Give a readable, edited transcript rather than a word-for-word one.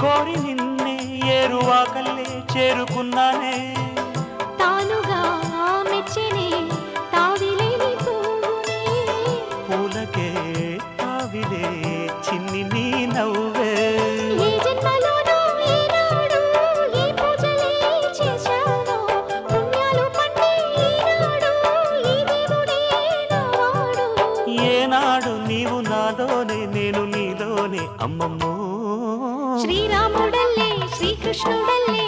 కోరి నిన్నే ఏరువాకల్లే చేరుకున్నానే తానుగా మెచ్చనే తావిలేని పువ్వునే పూలకే తావిలే చిన్ని నీ నవ్వే ఏ జన్మలోనో ఈనాడు ఈ పూజలే చేశాను పుణ్యాలు పండే ఈనాడు ఈ దేవుడే నావాడు ఏనాడు నీవు నాలోనే నేను నీలోనే అమ్మమ్మో శ్రీరాముడల్లే శ్రీకృష్ణుడల్లే